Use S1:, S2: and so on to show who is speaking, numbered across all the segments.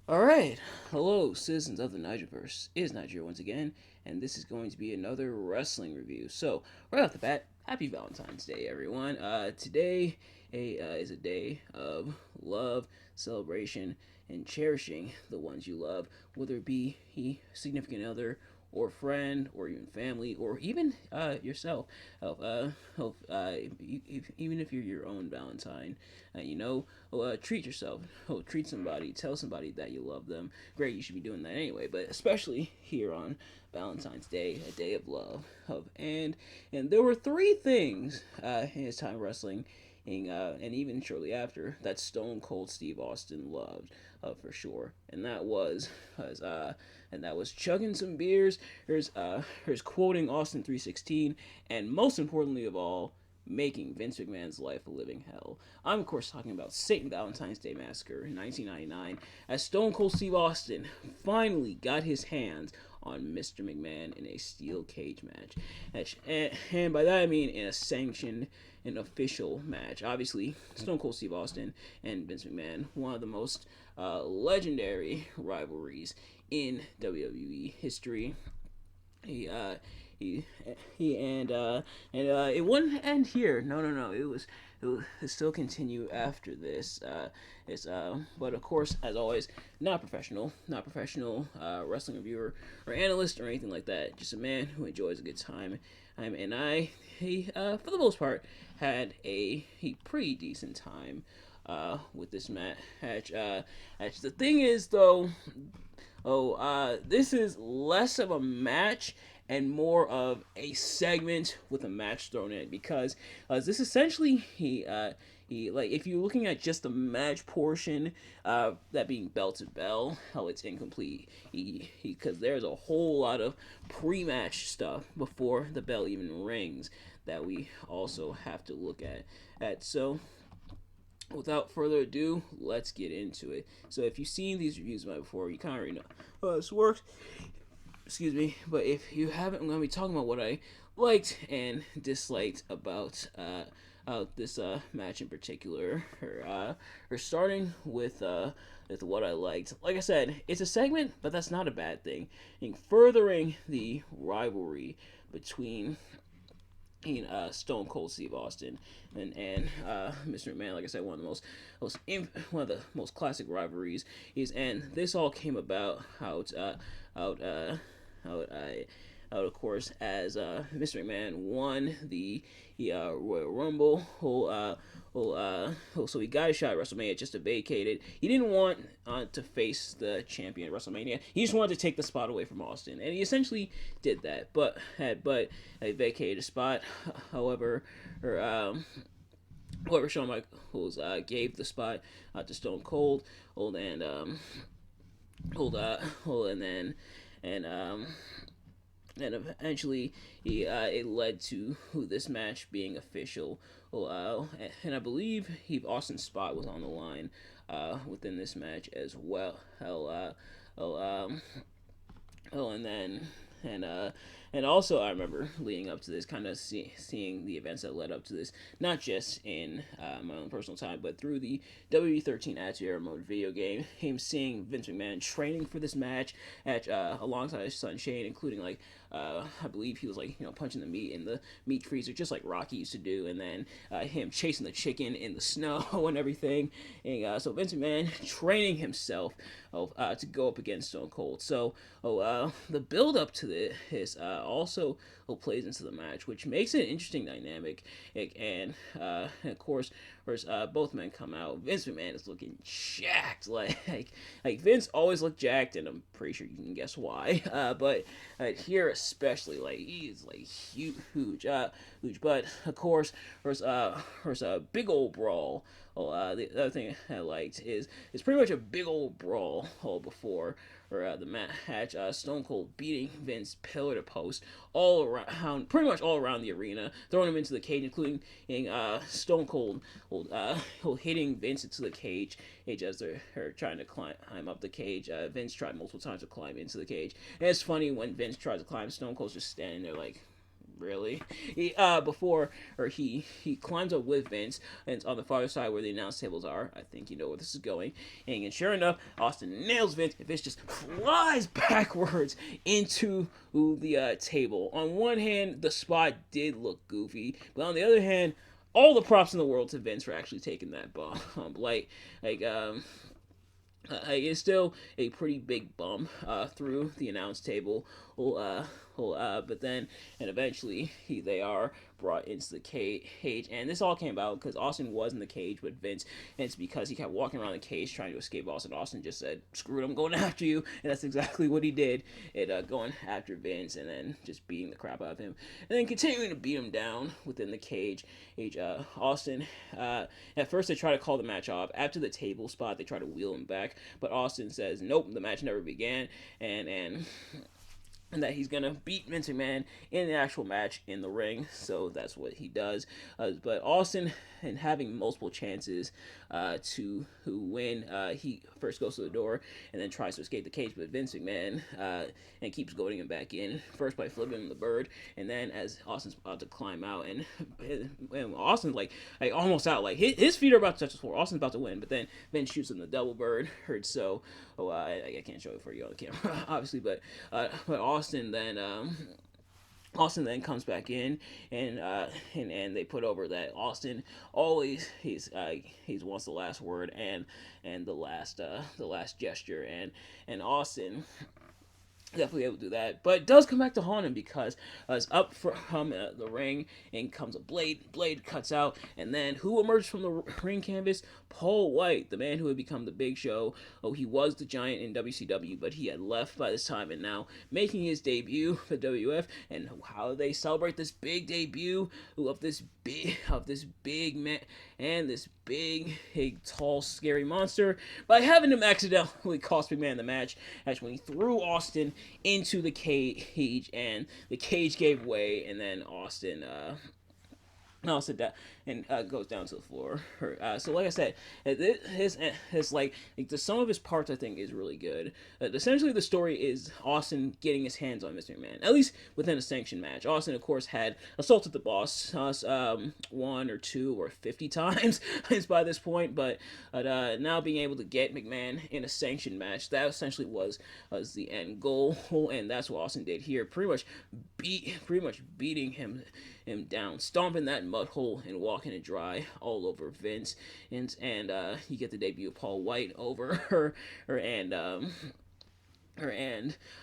S1: Alright, hello citizens of the Nigelverse. It is Nigel once again, and this is going to be another wrestling review. So, right off the bat, happy Valentine's Day, everyone. Today is a day of love, celebration, and cherishing the ones you love, whether it be a significant other, or friend, or even family, or even yourself. Even if you're your own Valentine, treat yourself. Treat somebody. Tell somebody that you love them. Great, you should be doing that anyway. But especially here on Valentine's Day, a day of love. And there were three things in his time wrestling and even shortly after that Stone Cold Steve Austin loved for sure, and that was chugging some beers. Here's quoting Austin 316, and most importantly of all, making Vince McMahon's life a living hell. I'm of course talking about St. Valentine's Day Massacre in 1999, as Stone Cold Steve Austin finally got his hands on Mr. McMahon in a steel cage match. And by that I mean in a sanctioned and official match. Obviously, Stone Cold Steve Austin and Vince McMahon, one of the most legendary rivalries in WWE history. He he he and it wouldn't end here. No. It would still continue after this. But of course, as always, not professional wrestling reviewer or analyst or anything like that. Just a man who enjoys a good time. And he for the most part, had a pretty decent time with this match. The thing is, though, this is less of a match and more of a segment with a match thrown in it, because this essentially he like, if you're looking at just the match portion, that being bell to bell, how it's incomplete. Because there's a whole lot of pre-match stuff before the bell even rings that we also have to look at. Without further ado, let's get into it. So if you've seen these reviews before, you kind of already know how this works. Excuse me. But if you haven't, I'm going to be talking about what I liked and disliked about this match in particular. Or starting with what I liked. Like I said, it's a segment, but that's not a bad thing. In furthering the rivalry between Stone Cold Steve Austin and Mr. McMahon. Like I said, one of the most classic rivalries is, and this all came about out out out of course as Mr. McMahon won the Royal Rumble. So he got a shot at WrestleMania just to vacate it. He didn't want to face the champion at WrestleMania. He just wanted to take the spot away from Austin, and he essentially did that. But he vacated a spot. However, or, however, Shawn Michaels gave the spot to Stone Cold. Hold and hold and then and and eventually it led to this match being official. And I believe Austin's spot was on the line within this match as well. Oh, and then and uh and also I remember leading up to this, kind of seeing the events that led up to this, not just in my own personal time, but through the WWE 13 Attitude Era mode video game. Him seeing Vince McMahon training for this match alongside his son Shane, including like I believe he was like punching the meat in the meat freezer just like Rocky used to do, and then him chasing the chicken in the snow and everything. And so Vince McMahon training himself to go up against Stone Cold. So the build up to this also plays into the match, which makes it an interesting dynamic. And of course, both men come out. Vince McMahon is looking jacked, like Vince always looked jacked, and I'm pretty sure you can guess why. But here especially, like, he is like huge. But of course, there's a big old brawl. The other thing I liked is it's pretty much a big old brawl before the match. Stone Cold beating Vince pillar to post all around, pretty much all around the arena, throwing him into the cage, including Stone Cold hitting Vince into the cage as they're trying to climb up the cage. Vince tried multiple times to climb into the cage, and it's funny when Vince tries to climb, Stone Cold's just standing there like, really. He climbs up with Vince, and it's on the farther side where the announce tables are. I think you know where this is going. And sure enough, Austin nails Vince, and Vince just flies backwards into the table. On one hand, the spot did look goofy, but on the other hand, all the props in the world to Vince for actually taking that bomb. Like it's still a pretty big bump through the announce table. But then, and eventually, they are brought into the cage. And this all came about because Austin was in the cage with Vince. And it's because he kept walking around the cage trying to escape Austin. Austin just said, "Screw it, I'm going after you." And that's exactly what he did. Going after Vince and then just beating the crap out of him. And then continuing to beat him down within the cage. Austin, at first they try to call the match off. After the table spot, they try to wheel him back. But Austin says, "Nope, the match never began." And that he's gonna beat Vince McMahon in the actual match in the ring. So that's what he does. But Austin, and having multiple chances to win, he first goes to the door and then tries to escape the cage. But Vince McMahon and keeps goading him back in. First by flipping him the bird, and then as Austin's about to climb out, and Austin's like almost out, like his feet are about to touch the floor. Austin's about to win, but then Vince shoots him the double bird. Hurts so. I can't show it for you on the camera, obviously, but Austin then comes back in, and they put over that Austin always he's wants the last word and the last gesture, and Austin definitely able to do that, but it does come back to haunt him because it's up from the ring and comes a blade. Blade cuts out, and then who emerged from the ring canvas? Paul White, the man who had become the Big Show. Oh, he was the Giant in WCW, but he had left by this time, and now making his debut for WWF. And how do they celebrate this big debut of this big man and this big, tall, scary monster by having him accidentally cost McMahon the match. That's when he threw Austin into the cage, and the cage gave way, and then Austin goes down to the floor. So like I said, his like the sum of his parts I think is really good. Essentially, the story is Austin getting his hands on Mr. McMahon, at least within a sanctioned match. Austin, of course, had assaulted the boss 1 or 2 or 50 times by this point, but now being able to get McMahon in a sanctioned match, that essentially was the end goal, and that's what Austin did here. Pretty much beating him down, stomping that mud hole and walking it dry all over Vince, and you get the debut of Paul White over her, and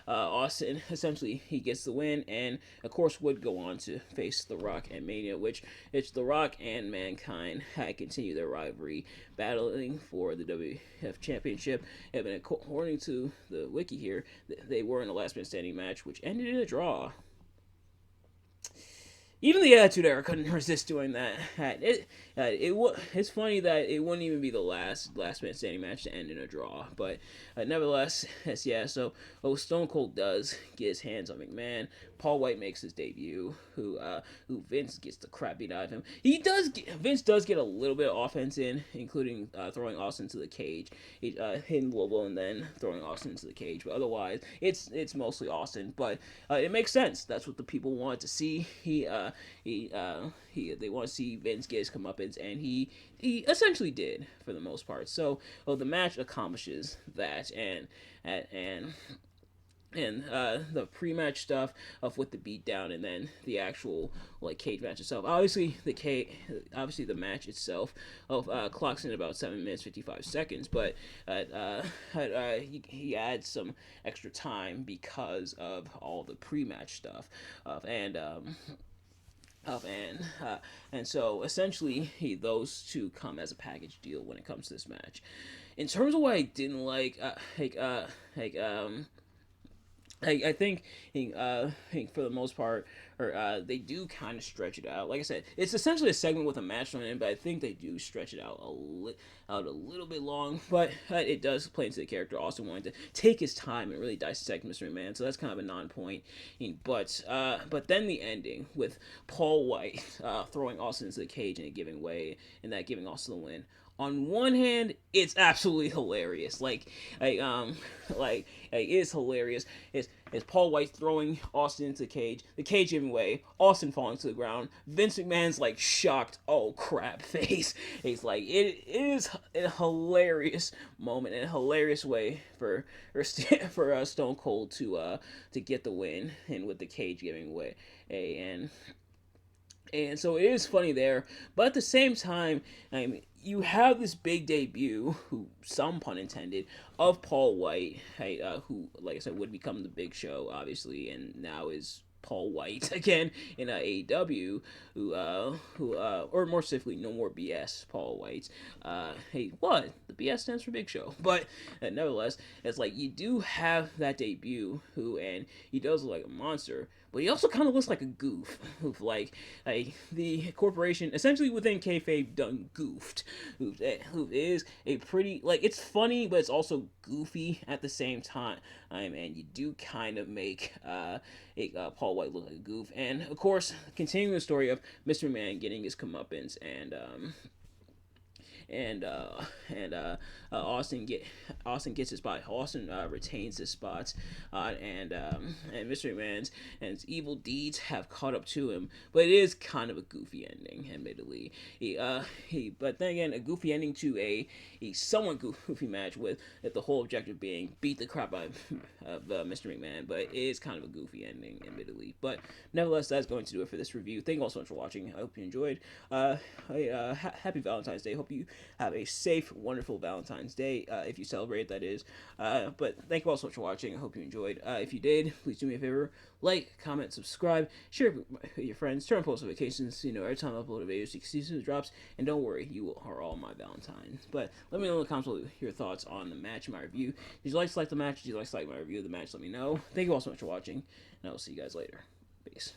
S1: Austin essentially he gets the win, and of course would go on to face The Rock at Mania, which it's The Rock and Mankind had continued their rivalry, battling for the WWF Championship. And according to the wiki here, they were in a last man standing match, which ended in a draw. Even the Attitude Era couldn't resist doing that. It's funny that it wouldn't even be the last man standing match to end in a draw, but nevertheless, yeah. So Stone Cold does get his hands on McMahon. Paul White makes his debut, who Vince gets the crap beat out of him. Vince does get a little bit of offense in, including throwing Austin to the cage, hitting Global and then throwing Austin to the cage. But otherwise, it's mostly Austin. But it makes sense. That's what the people wanted to see. They want to see Vince get his comeuppance, and he essentially did for the most part. So the match accomplishes that, and the pre-match stuff with the beatdown, and then the actual cage match itself. Obviously, the match itself clocks in about 7 minutes 55 seconds, but he adds some extra time because of all the pre-match stuff, and so essentially those two come as a package deal when it comes to this match. In terms of what I didn't like, I think for the most part, they do kind of stretch it out. Like I said, it's essentially a segment with a match on it, but I think they do stretch it out a little bit long. But it does play into the character. Austin wanting to take his time and really dissect Mr. McMahon, so that's kind of a non-point. But then the ending with Paul White throwing Austin into the cage and it giving way, and that giving Austin the win. on one hand, it's absolutely hilarious. It's hilarious. It's Paul White throwing Austin into the cage giving way, Austin falling to the ground. Vince McMahon's like shocked, oh crap face. He's like, it is a hilarious moment and a hilarious way for Stone Cold to get the win and with the cage giving way. And so it is funny there, but at the same time, I mean, you have this big debut, who some pun intended, of Paul White, who, like I said, would become the Big Show, obviously, and now is Paul White again in AEW, or more specifically, No More BS, Paul White. Hey, what? The BS stands for Big Show, but nevertheless, it's like you do have that debut, and he does look like a monster. But he also kind of looks like a goof, like the corporation, essentially within kayfabe, done goofed. Who is a pretty, like, it's funny, but it's also goofy at the same time. And you do kind of make Paul White look like a goof. And of course, continuing the story of Mr. McMahon getting his comeuppance and Austin gets his spot. Austin retains his spots, and Mr. McMahon's and his evil deeds have caught up to him. But it is kind of a goofy ending, admittedly. But then again, a goofy ending to a somewhat goofy match with the whole objective being beat the crap out of Mr. McMahon. But it is kind of a goofy ending, admittedly. But nevertheless, that's going to do it for this review. Thank you all so much for watching. I hope you enjoyed. Happy Valentine's Day. Hope you have a safe, wonderful Valentine's Day, if you celebrate, that is. But thank you all so much for watching. I hope you enjoyed. If you did, please do me a favor. Like, comment, subscribe, share it with your friends, turn on post notifications, every time I upload a video, so you can see the drops. And don't worry, you are all my Valentine. But let me know in the comments your thoughts on the match and my review. Did you like to like the match? Did you like to like my review of the match? Let me know. Thank you all so much for watching, and I will see you guys later. Peace.